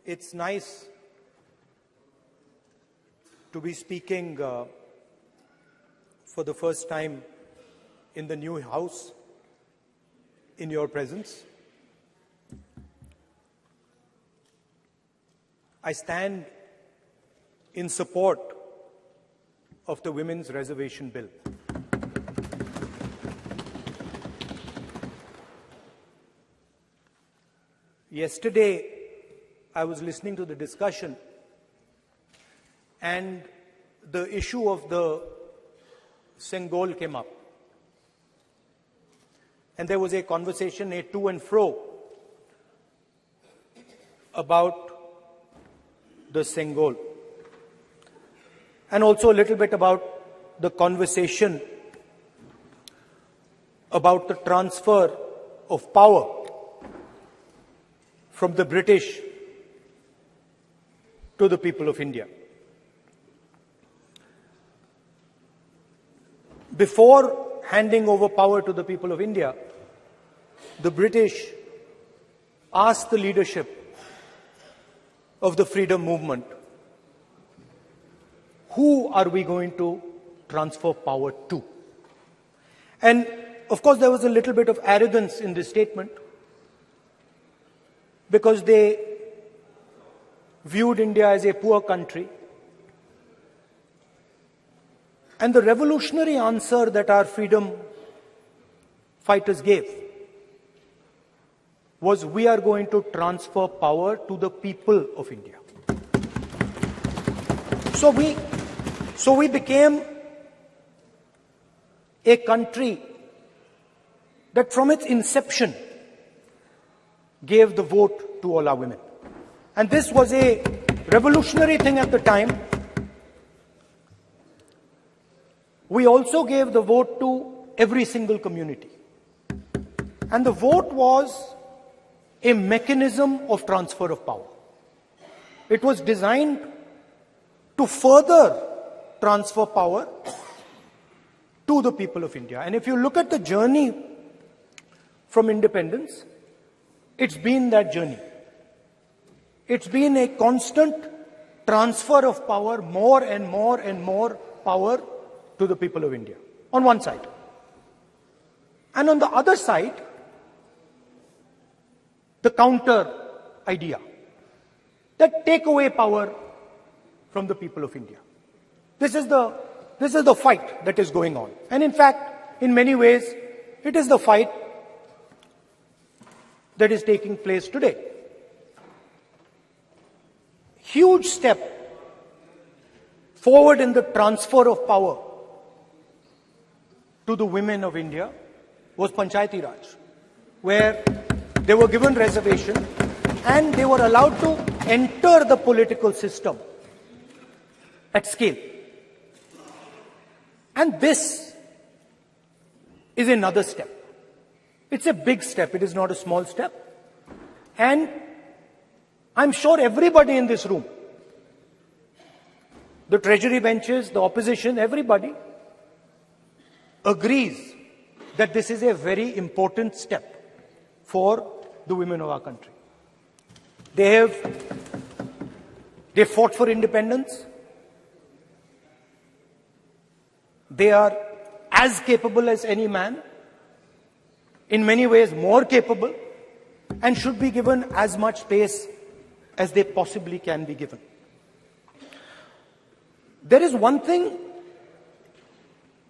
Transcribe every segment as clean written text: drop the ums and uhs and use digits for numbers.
It's nice to be speaking for the first time in the new house in your presence. I stand in support of the Women's Reservation Bill. Yesterday, I was listening to the discussion, and the issue of the Sengol came up. And there was a conversation, a to and fro, about the Sengol. And also a little bit about the conversation about the transfer of power from the British to the people of India. Before handing over power to the people of India, the British asked the leadership of the freedom movement, who are we going to transfer power to? And of course, there was a little bit of arrogance in this statement, because they viewed India as a poor country. And the revolutionary answer that our freedom fighters gave was, we are going to transfer power to the people of India. So we became a country that from its inception gave the vote to all our women. And this was a revolutionary thing at the time. We also gave the vote to every single community. And the vote was a mechanism of transfer of power. It was designed to further transfer power to the people of India. And if you look at the journey from independence, it's been that journey. It's been a constant transfer of power, more and more and more power to the people of India, on one side. And on the other side, the counter idea, that take away power from the people of India. This is the fight that is going on. And in fact, in many ways, it is the fight that is taking place today. Huge step forward in the transfer of power to the women of India was Panchayati Raj, where they were given reservation and they were allowed to enter the political system at scale. And this is another step. It's a big step. It is not a small step. And I'm sure everybody in this room, the treasury benches, the opposition, everybody agrees that this is a very important step for the women of our country. They fought for independence. They are as capable as any man, in many ways more capable, and should be given as much space as they possibly can be given. There is one thing,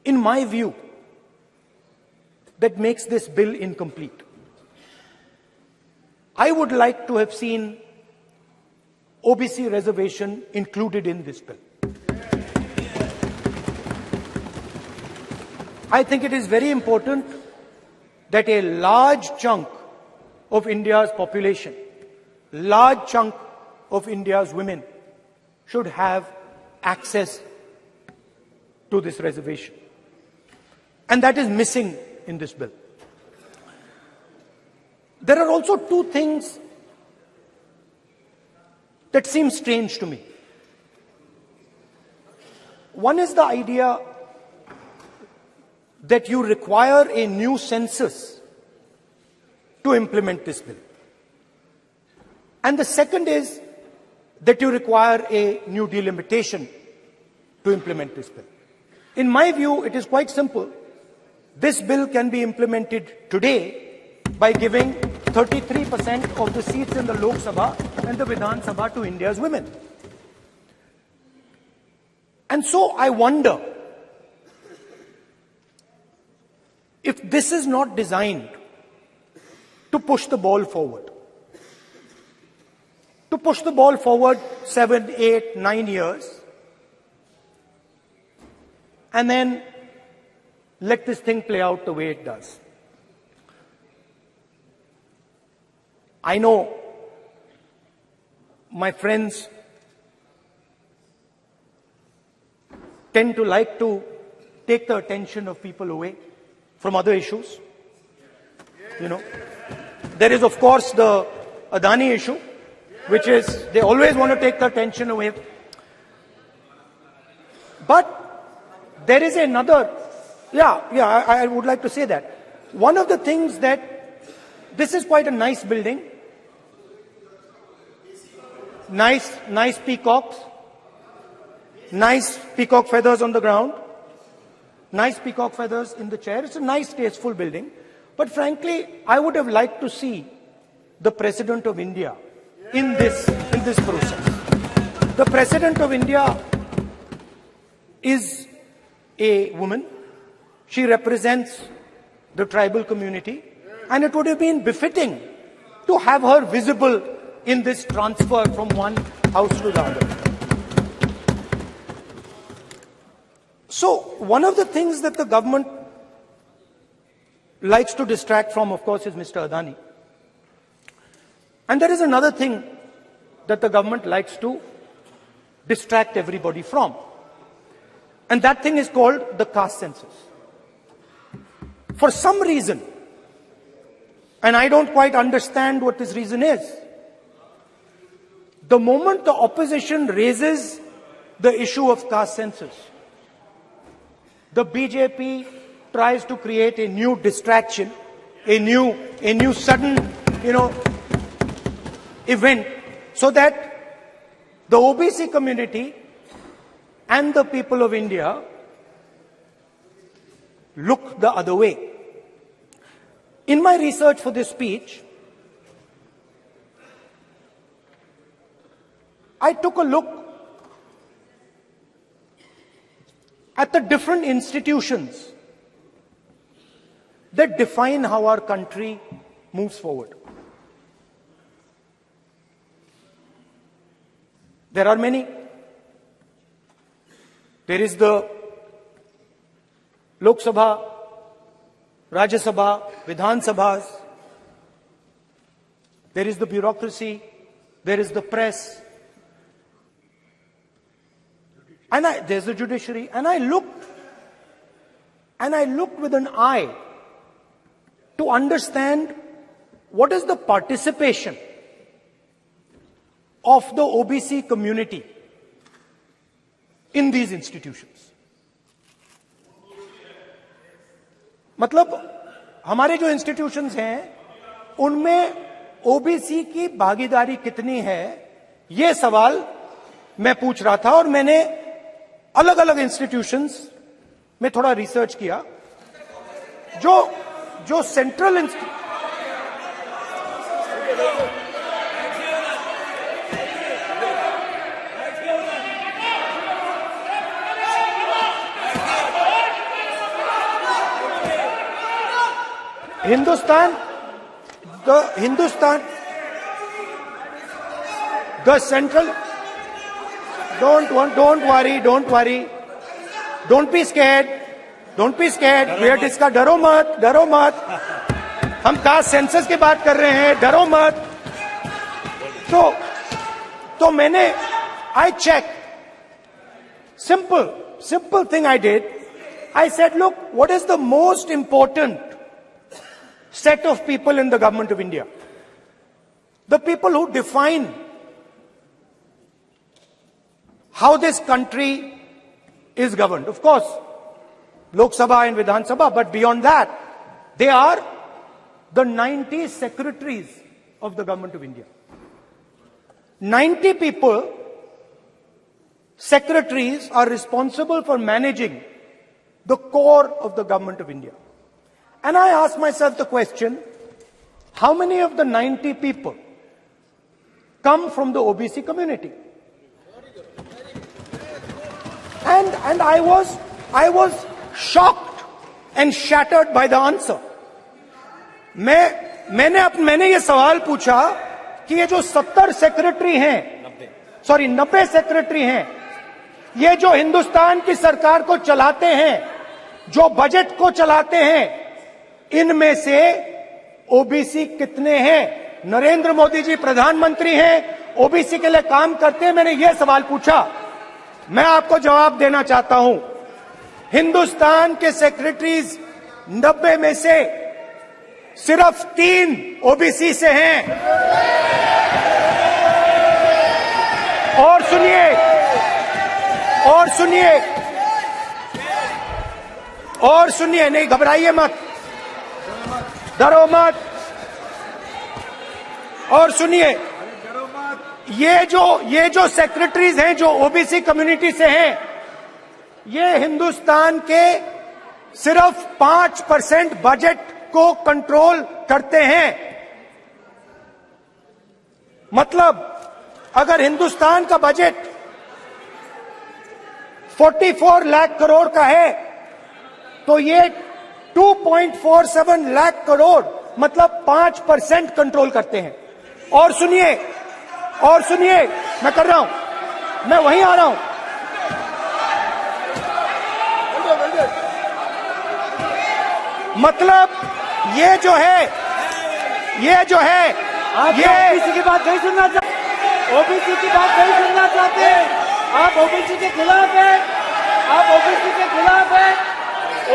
in my view, that makes this bill incomplete. I would like to have seen OBC reservation included in this bill. I think it is very important that a large chunk of India's population, large chunk of India's women should have access to this reservation. And that is missing in this bill. There are also two things that seem strange to me. One is the idea that you require a new census to implement this bill. And the second is that you require a new delimitation to implement this bill. In my view, it is quite simple. This bill can be implemented today by giving 33% of the seats in the Lok Sabha and the Vidhan Sabha to India's women. And so I wonder if this is not designed to push the ball forward. To push the ball forward 7, 8, 9 years, and then let this thing play out the way it does. I know my friends tend to like to take the attention of people away from other issues. You know, there is of course the Adani issue, which is they always want to take the attention away. But there is another, I would like to say that. One of the things that, this is quite a nice building. Nice peacocks. Nice peacock feathers on the ground. Nice peacock feathers in the chair. It's a nice, tasteful building. But frankly, I would have liked to see the President of India in this process. The President of India is a woman. She represents the tribal community, and it would have been befitting to have her visible in this transfer from one house to the other. So, one of the things that the government likes to distract from, of course, is Mr. Adani. And there is another thing that the government likes to distract everybody from. And that thing is called the caste census. For some reason, and I don't quite understand what this reason is, the moment the opposition raises the issue of caste census, the BJP tries to create a new distraction, a new sudden, event, so that the OBC community and the people of India look the other way. In my research for this speech, I took a look at the different institutions that define how our country moves forward. There are many. There is the Lok Sabha, Rajya Sabha, Vidhan Sabhas. There is the bureaucracy. There is the press. And there's the judiciary. And I looked with an eye to understand what is the participation of the OBC community in these institutions. मतलब हमारे जो institutions हैं उनमें OBC की भागीदारी कितनी है, ये सवाल मैं पूछ रहा था और मैंने अलग अलग इंस्टीट्यूशंस में थोड़ा रिसर्च किया. जो central the central, don't worry, don't be scared, we are discussing, डरो मत, हम कास्ट सेंसस की बात कर रहे हैं, डरो मत. तो मैंने, I checked, simple thing I did, I said, look, what is the most important set of people in the government of India? The people who define how this country is governed. Of course, Lok Sabha and Vidhan Sabha, but beyond that, they are the 90 secretaries of the government of India. 90 people, secretaries, are responsible for managing the core of the government of India. And I ask myself the question, how many of the 90 people come from the OBC community? And I was shocked and shattered by the answer. मैंने ये सवाल पूछा कि ये जो 70 secretary हैं, 90 secretary हैं, ये जो हिंदुस्तान की सरकार को चलाते हैं, जो बजट को चलाते हैं, इनमें से ओबीसी कितने हैं? नरेंद्र मोदी जी प्रधानमंत्री हैं, ओबीसी के लिए काम करते हैं। मैंने ये सवाल पूछा। मैं आपको जवाब देना चाहता हूं, हिंदुस्तान के सेक्रेटरीज 90 में से सिर्फ 3 ओबीसी से हैं। और सुनिए, नहीं घबराइए मत, डरो मत। और सुनिए, ये जो सेक्रेटरीज हैं जो ओबीसी कम्युनिटी से हैं, ये हिंदुस्तान के सिर्फ 5% बजट को कंट्रोल करते हैं। मतलब अगर हिंदुस्तान का बजट 44 लाख करोड़ का है, तो ये 2.47 लाख करोड़ मतलब 5% कंट्रोल करते हैं। और सुनिए, मैं कर रहा हूं, मैं वहीं आ रहा हूं। मतलब ये जो है आप ओबीसी की बात नहीं सुनना चाहते, ओबीसी की बात नहीं सुनना चाहते, आप ओबीसी के खिलाफ हैं, आप ओबीसी के खिलाफ हैं,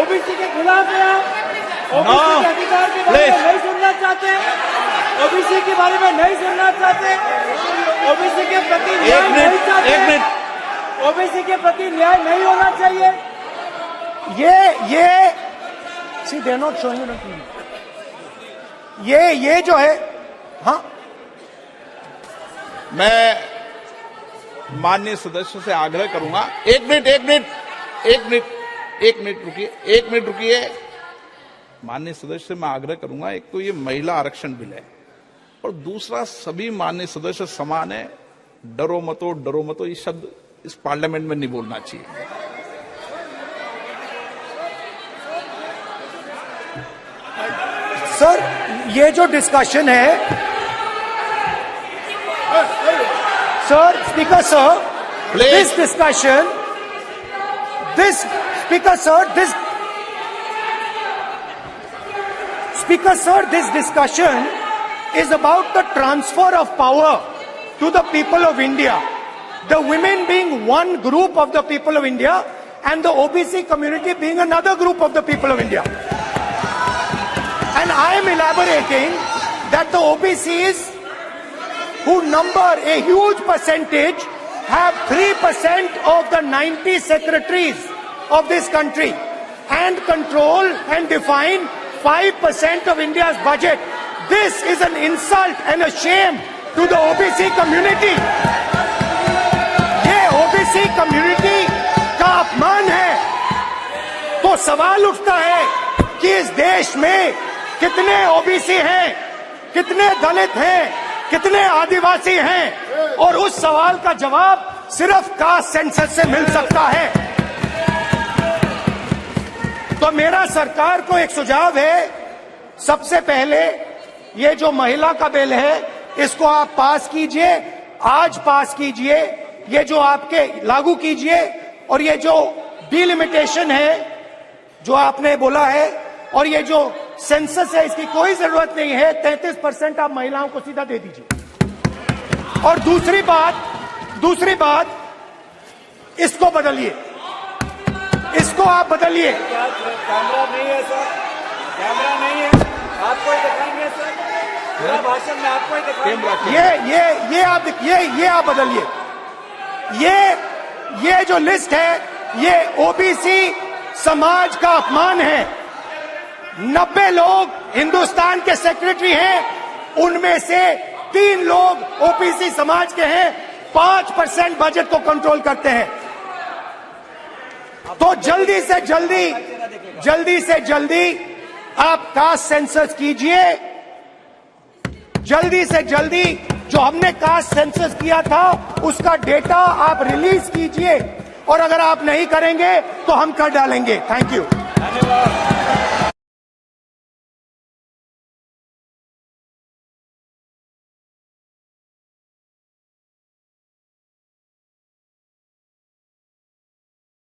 ओबीसी के खिलाफ हैं, आप ओबीसी के अधिकार के बारे में नहीं सुनना चाहते, ओबीसी के बारे में नहीं सुनना चाहते, ओबीसी के प्रति न्याय नहीं चाहते, ओबीसी के प्रति न्याय नहीं होना चाहिए। ये सी दे नॉट शोइंग ये जो है, हाँ, मैं माननीय सदस्य से आग्रह करूंगा, एक मिनट रुकिए। माननीय सदस्य से मैं आग्रह करूंगा, एक तो ये महिला आरक्षण बिल है, और दूसरा सभी माननीय सदस्य समान है। डरो मतो ये शब्द इस पार्लियामेंट में नहीं बोलना चाहिए। सर, ये जो डिस्कशन है, sir, speaker sir, this discussion, this discussion is about the transfer of power to the people of India. The women being one group of the people of India and the OBC community being another group of the people of India. And I am elaborating that the OBCs, who number a huge percentage, have 3% of the 90 secretaries of this country and control and define 5% of India's budget. This is an insult and a shame to the OBC community. ये OBC community का अपमान है। तो सवाल उठता है कि इस देश में कितने ओबीसी हैं, कितने दलित हैं, कितने आदिवासी हैं, और उस सवाल का जवाब सिर्फ कास्ट सेंसस से मिल सकता है। तो मेरा सरकार को एक सुझाव है, सबसे पहले ये जो महिला का बिल है, इसको आप पास कीजिए, आज पास कीजिए, ये जो आपके लागू कीजिए, और ये जो डिलिमिटेशन है जो आपने बोला है, और ये जो सेंसस है, इसकी कोई जरूरत नहीं है। 33% आप महिलाओं को सीधा दे दीजिए। और दूसरी बात, इसको बदलिए, इसको आप बदलिए। कैमरा नहीं है सर, कैमरा नहीं है, आपको ही दिखाएंगे सर, पूरा भाषण में आपको ही दिखाएंगे। ये आप बदलिए। ये जो लिस्ट है, ये ओबीसी समाज का अपमान है। 90 लोग हिंदुस्तान के सेक्रेटरी हैं, उनमें से 3 लोग ओबीसी समाज के हैं, 5% बजट को कंट्रोल करते हैं। तो जल्दी से जल्दी आप कास्ट सेंसस कीजिए, जल्दी से जल्दी जो हमने कास्ट सेंसस किया था उसका डेटा आप रिलीज कीजिए, और अगर आप नहीं करेंगे तो हम कर डालेंगे। Thank you.